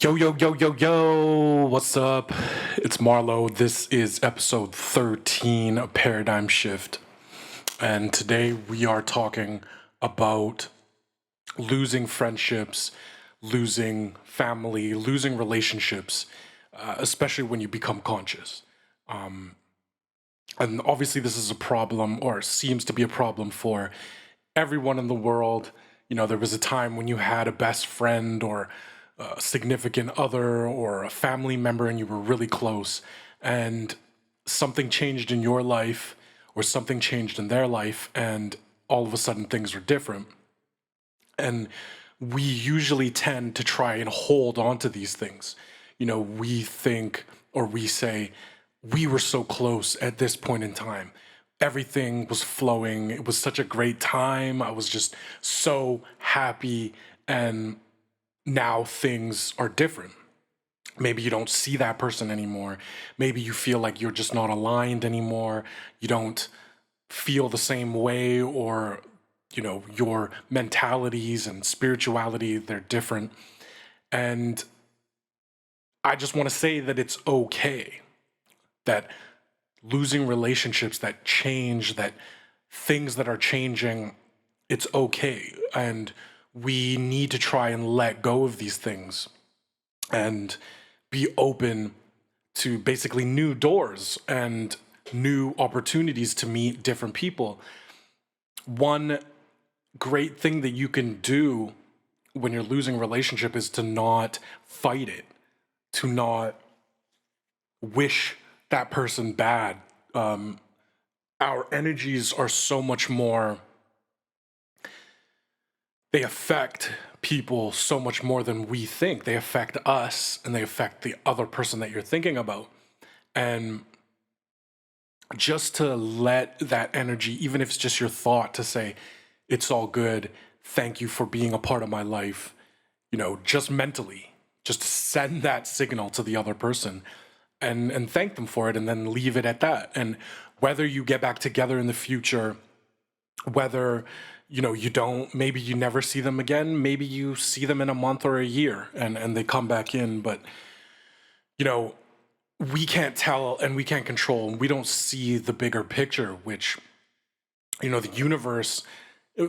Yo, yo, yo, yo, yo, what's up? It's Marlo. This is episode 13 of Paradigm Shift. And today we are talking about losing friendships, losing family, losing relationships, especially when you become conscious. And obviously, this is a problem, or seems to be a problem for everyone in the world. There was a time when you had a best friend or a significant other or a family member and you were really close, and something changed in your life or something changed in their life, and all of a sudden things are different. And we usually tend to try and hold on to these things. We think or we say, we were so close at this point in time. Everything was flowing. It was such a great time. I was just so happy. And now things are different. Maybe you don't see that person anymore. Maybe you feel like you're just not aligned anymore. You don't feel the same way, or your mentalities and spirituality, they're different. And I just want to say that it's okay, that losing relationships, that change, that things that are changing, it's okay. And we need to try and let go of these things and be open to basically new doors and new opportunities to meet different people. One great thing that you can do when you're losing a relationship is to not fight it, to not wish that person bad. Our energies are so much more, they affect people so much more than we think. They affect us and they affect the other person that you're thinking about. And just to let that energy, even if it's just your thought, to say, it's all good, thank you for being a part of my life, just mentally, just to send that signal to the other person and thank them for it, and then leave it at that. And whether you get back together in the future, whether you don't, maybe you never see them again, maybe you see them in a month or a year and they come back in, but you know we can't tell and we can't control, and we don't see the bigger picture, which the universe, uh,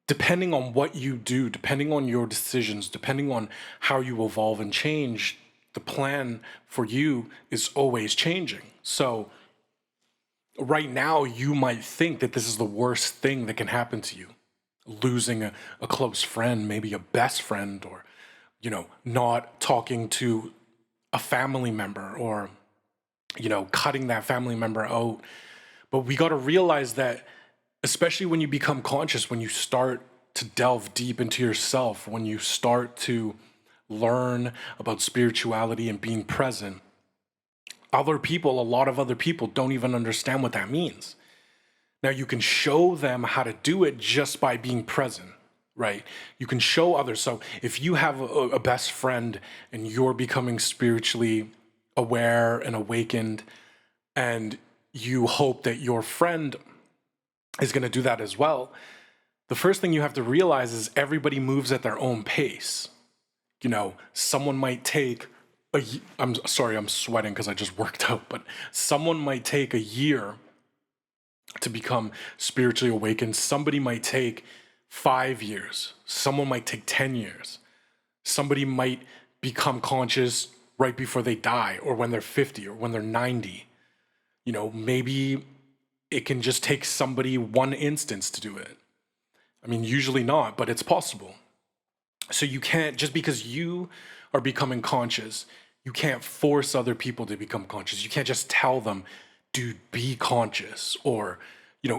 depending on what you do, depending on your decisions, depending on how you evolve and change, the plan for you is always changing. So right now you might think that this is the worst thing that can happen to you, losing a close friend, maybe a best friend, or not talking to a family member, or cutting that family member out. But we got to realize that, especially when you become conscious, when you start to delve deep into yourself, when you start to learn about spirituality and being present, a lot of other people don't even understand what that means. Now, you can show them how to do it just by being present, right? You can show others. So if you have a best friend and you're becoming spiritually aware and awakened, and you hope that your friend is going to do that as well, the first thing you have to realize is everybody moves at their own pace. Someone might take I'm sorry, I'm sweating because I just worked out, but someone might take a year to become spiritually awakened. Somebody might take 5 years. Someone might take 10 years. Somebody might become conscious right before they die, or when they're 50, or when they're 90. Maybe it can just take somebody one instance to do it. I mean, usually not, but it's possible. So you can't, just because you are becoming conscious, you can't force other people to become conscious. You can't just tell them, dude, be conscious. Or,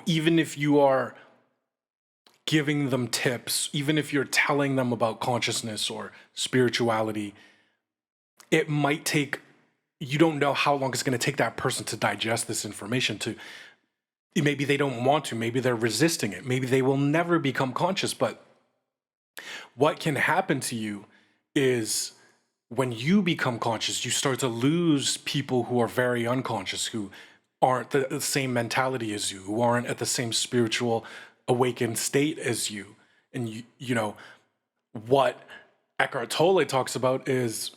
even if you are giving them tips, even if you're telling them about consciousness or spirituality, it might take, you don't know how long it's going to take that person to digest this information. Maybe they don't want to, maybe they're resisting it, maybe they will never become conscious. But what can happen to you is, when you become conscious, you start to lose people who are very unconscious, who aren't the same mentality as you, who aren't at the same spiritual awakened state as you. And what Eckhart Tolle talks about is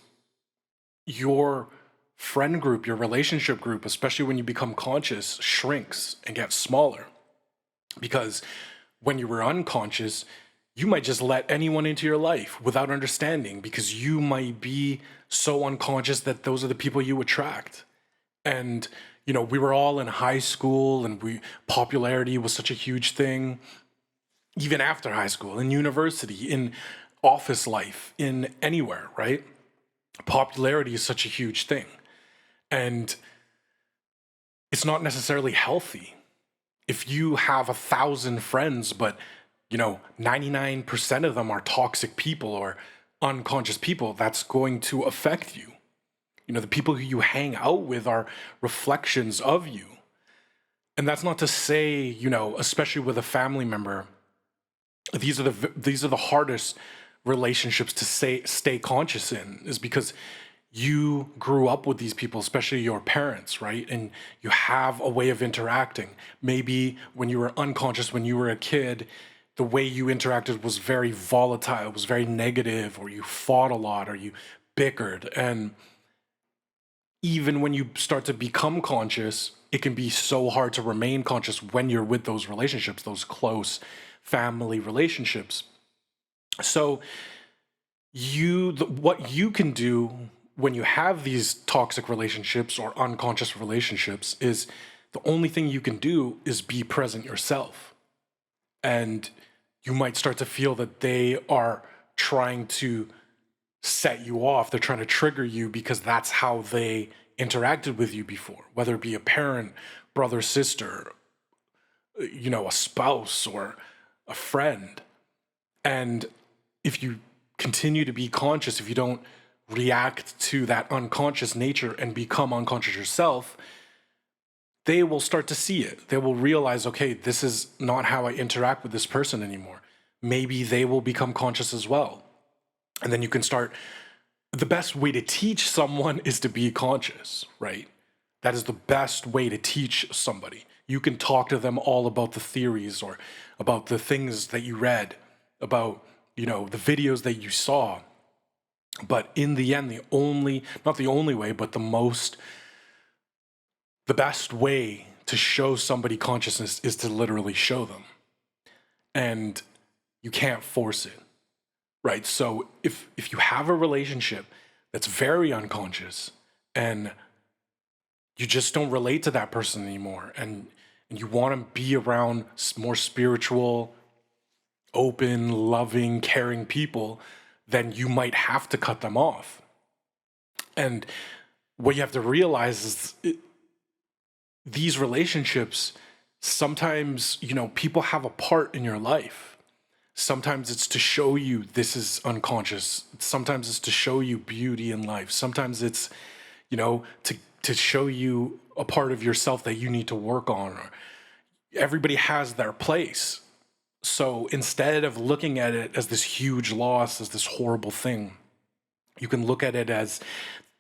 your friend group, your relationship group, especially when you become conscious, shrinks and gets smaller. Because when you were unconscious, you might just let anyone into your life without understanding because you might be so unconscious that those are the people you attract. And we were all in high school and we popularity was such a huge thing even after high school, in university, in office life, in anywhere, right? Popularity is such a huge thing. And it's not necessarily healthy. If you have 1,000 friends, but 99% of them are toxic people or unconscious people, that's going to affect you. The people who you hang out with are reflections of you. And that's not to say, especially with a family member, these are the hardest relationships to stay conscious in, is because you grew up with these people, especially your parents, right? And you have a way of interacting. Maybe when you were unconscious, when you were a kid, the way you interacted was very volatile, was very negative, or you fought a lot, or you bickered. And even when you start to become conscious, it can be so hard to remain conscious when you're with those relationships, those close family relationships. So what you can do when you have these toxic relationships or unconscious relationships is the only thing you can do is be present yourself. And you might start to feel that they are trying to set you off. They're trying to trigger you because that's how they interacted with you before, whether it be a parent, brother, sister, a spouse, or a friend. And if you continue to be conscious, if you don't react to that unconscious nature and become unconscious yourself, they will start to see it. They will realize, okay, this is not how I interact with this person anymore. Maybe they will become conscious as well. And then you can start. The best way to teach someone is to be conscious, right? That is the best way to teach somebody. You can talk to them all about the theories or about the things that you read, about, the videos that you saw. But in the end, not the only way, but the best way to show somebody consciousness is to literally show them. And you can't force it, right? So if you have a relationship that's very unconscious and you just don't relate to that person anymore, and you want to be around more spiritual, open, loving, caring people, then you might have to cut them off. And what you have to realize is these relationships, sometimes, people have a part in your life. Sometimes it's to show you this is unconscious. Sometimes it's to show you beauty in life. Sometimes it's, to show you a part of yourself that you need to work on. Everybody has their place. So instead of looking at it as this huge loss, as this horrible thing, you can look at it as,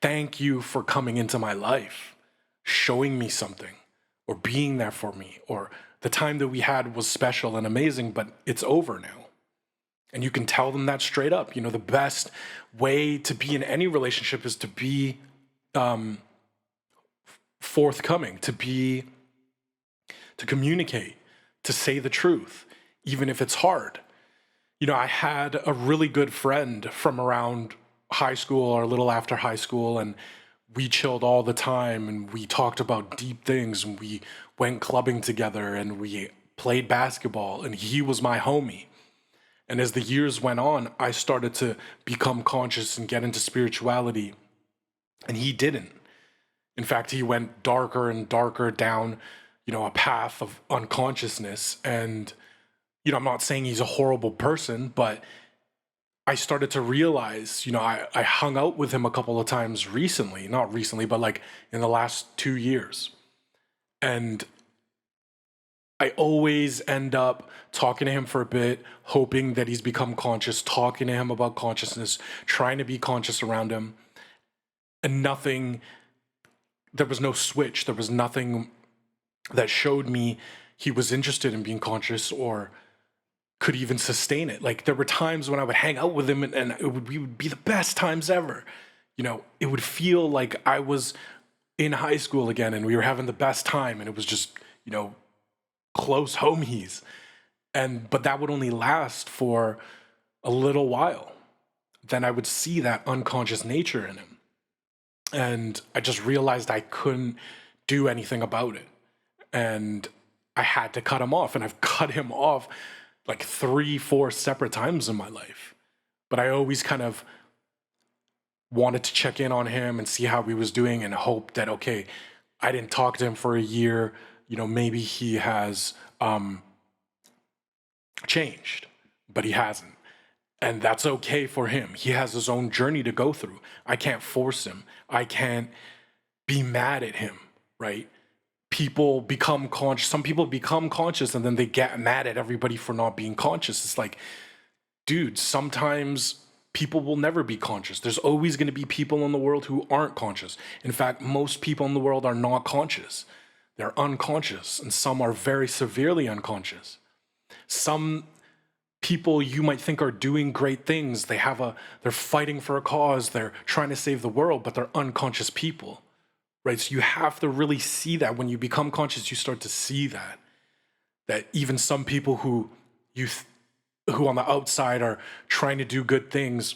thank you for coming into my life, showing me something, or being there for me, or the time that we had was special and amazing, but it's over now. And you can tell them that straight up. The best way to be in any relationship is to be forthcoming, to communicate, to say the truth, even if it's hard. I had a really good friend from around high school or a little after high school, and we chilled all the time and we talked about deep things and we went clubbing together and we played basketball, and he was my homie. And as the years went on, I started to become conscious and get into spirituality, and he didn't. In fact, he went darker and darker down, a path of unconsciousness. And, I'm not saying he's a horrible person, but I started to realize, I hung out with him a couple of times recently, not recently, but like in the last 2 years. And I always end up talking to him for a bit, hoping that he's become conscious, talking to him about consciousness, trying to be conscious around him. And there was no switch. There was nothing that showed me he was interested in being conscious or could even sustain it. Like there were times when I would hang out with him and we would be the best times ever. it would feel like I was in high school again and we were having the best time and it was just, you know, close homies. But that would only last for a little while. Then I would see that unconscious nature in him. And I just realized I couldn't do anything about it. And I had to cut him off. And I've cut him off like 3, 4 separate times in my life. But I always kind of wanted to check in on him and see how he was doing and hope that, okay, I didn't talk to him for a year. Maybe he has changed, but he hasn't. And that's okay for him. He has his own journey to go through. I can't force him. I can't be mad at him, right? People become conscious. Some people become conscious and then they get mad at everybody for not being conscious. It's like, dude, sometimes people will never be conscious. There's always going to be people in the world who aren't conscious. In fact, most people in the world are not conscious. They're unconscious, and some are very severely unconscious. Some people you might think are doing great things. They're fighting for a cause. They're trying to save the world, but they're unconscious people, right? So you have to really see that. When you become conscious, you start to see that even some people who on the outside are trying to do good things,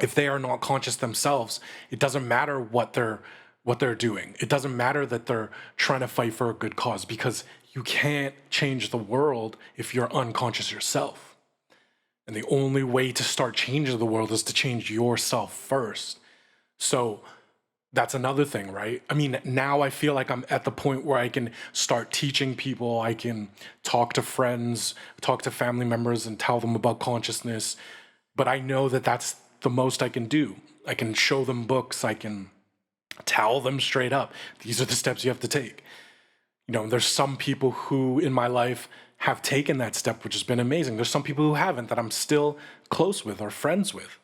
if they are not conscious themselves, it doesn't matter what they're doing. It doesn't matter that they're trying to fight for a good cause, because you can't change the world if you're unconscious yourself. And the only way to start changing the world is to change yourself first. So that's another thing, right? I mean, now I feel like I'm at the point where I can start teaching people. I can talk to friends, talk to family members and tell them about consciousness. But I know that that's the most I can do. I can show them books. I can tell them straight up, these are the steps you have to take. There's some people who in my life have taken that step, which has been amazing. There's some people who haven't, that I'm still close with or friends with,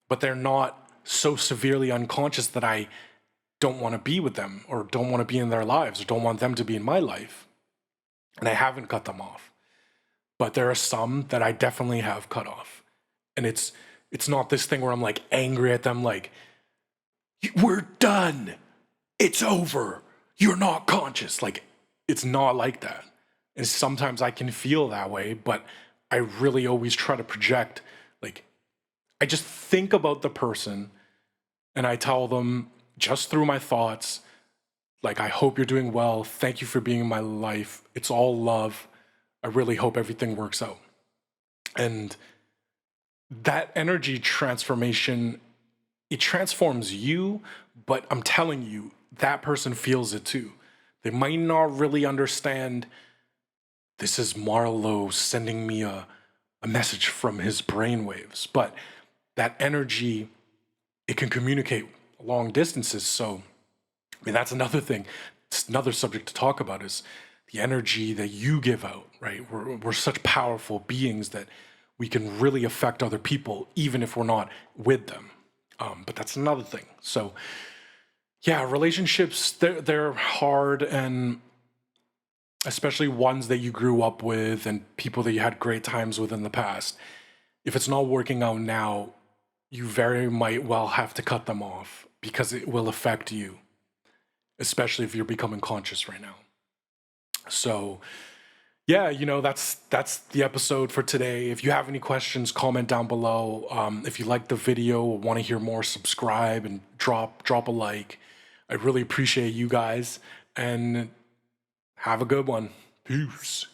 but they're not so severely unconscious that I don't want to be with them or don't want to be in their lives or don't want them to be in my life. And I haven't cut them off. But there are some that I definitely have cut off. And it's not this thing where I'm like angry at them, like, we're done. It's over. You're not conscious. Like, it's not like that. And sometimes I can feel that way, but I really always try to project, like, I just think about the person and I tell them just through my thoughts, like, I hope you're doing well. Thank you for being in my life. It's all love. I really hope everything works out. And that energy transformation, it transforms you, but I'm telling you, that person feels it too. They might not really understand, this is Marlo sending me a message from his brainwaves, but that energy, it can communicate long distances. So, I mean, that's another thing. It's another subject to talk about, is the energy that you give out, right? We're such powerful beings that we can really affect other people, even if we're not with them. But that's another thing. So, yeah, relationships, they're hard, and especially ones that you grew up with and people that you had great times with in the past. If it's not working out now, you very might well have to cut them off, because it will affect you, especially if you're becoming conscious right now. So, yeah, that's the episode for today. If you have any questions, comment down below. If you like the video or want to hear more, subscribe and drop a like. I really appreciate you guys, and have a good one. Peace.